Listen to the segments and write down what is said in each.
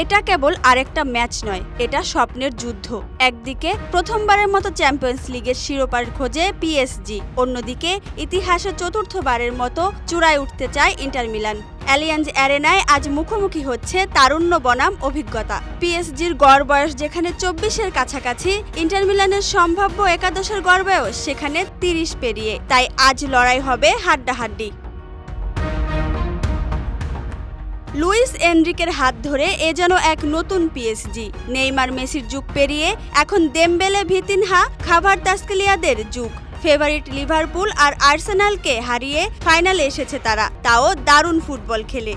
এটা কেবল আরেকটা ম্যাচ নয়, এটা স্বপ্নের যুদ্ধ। একদিকে প্রথমবারের মতো চ্যাম্পিয়ন্স লিগের শিরোপার খোঁজে পিএসজি, অন্যদিকে ইতিহাসে চতুর্থবারের মতো চূড়ায় উঠতে চায় ইন্টার মিলান। অ্যালিয়াঞ্জ অ্যারেনায় আজ মুখোমুখি হচ্ছে তারুণ্য বনাম অভিজ্ঞতা। পিএসজির গড় বয়স যেখানে 24-এর কাছাকাছি, ইন্টার মিলানের সম্ভাব্য একাদশের গড় বয়স সেখানে 30 পেরিয়ে। তাই আজ লড়াই হবে হাড্ডাহাড্ডি। লুইস এনরিকের হাত ধরে এ যেন এক নতুন পিএসজি। নেইমার মেসির যুগ পেরিয়ে এখন দেমবেলে, ভিতিনহা, খাভারদাসকেলিয়াদের যুগ। ফেভারিট লিভারপুল আর আর্সেনালকে হারিয়ে ফাইনালে এসেছে তারা, তাও দারুণ ফুটবল খেলে।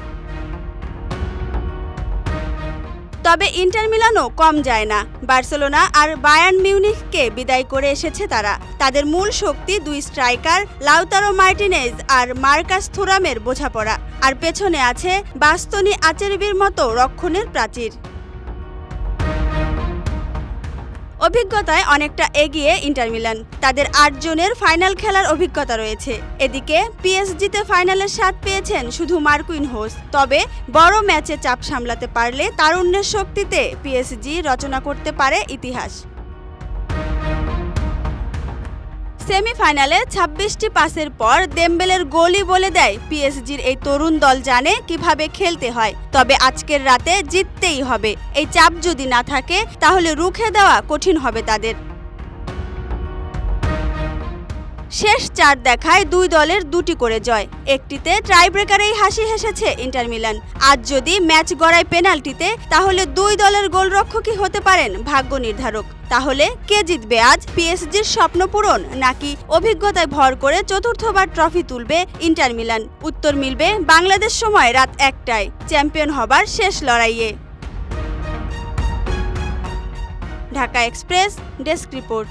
তবে ইন্টার মিলানও কম যায় না। বার্সেলোনা আর বায়ার্ন মিউনিখকে বিদায় করে এসেছে তারা। তাদের মূল শক্তি দুই স্ট্রাইকার লাউতারো মার্টিনেজ আর মার্কাস থুরামের বোঝাপড়া, আর পেছনে আছে বাস্তনি আচেরবির মতো রক্ষণের প্রাচীর। অভিজ্ঞতায় অনেকটা এগিয়ে ইন্টার মিলান। তাদের 8 জনের ফাইনাল খেলার অভিজ্ঞতা রয়েছে। এদিকে পিএসজিতে ফাইনালের স্বাদ পেয়েছেন শুধু মার্কুইনহোস। তবে বড় ম্যাচে চাপ সামলাতে পারলে তারুণ্যের শক্তিতে পিএসজি রচনা করতে পারে ইতিহাস। সেমিফাইনালে 26টি পাসের পর দেমবেলের গোলই বলে দেয় পিএসজির এই তরুণ দল জানে কিভাবে খেলতে হয়। তবে আজকের রাতে জিততেই হবে। এই চাপ যদি না থাকে তাহলে রুখে দেওয়া কঠিন হবে তাদের। শেষ 4 দেখায় দুই দলের 2টি করে জয়। একটিতে টাইব্রেকারেই হাসি হেসেছে ইন্টার মিলান। আজ যদি ম্যাচ গড়ায় পেনাল্টিতে, তাহলে দুই দলের গোলরক্ষকই হতে পারেন ভাগ্য নির্ধারক। তাহলে কে জিতবে আজ? পিএসজির স্বপ্ন পূরণ নাকি অভিজ্ঞতায় ভর করে চতুর্থবার ট্রফি তুলবে ইন্টার মিলান? উত্তর মিলবে বাংলাদেশ সময় রাত 1টায় চ্যাম্পিয়ন হবার শেষ লড়াইয়ে। Dhaka express desk report.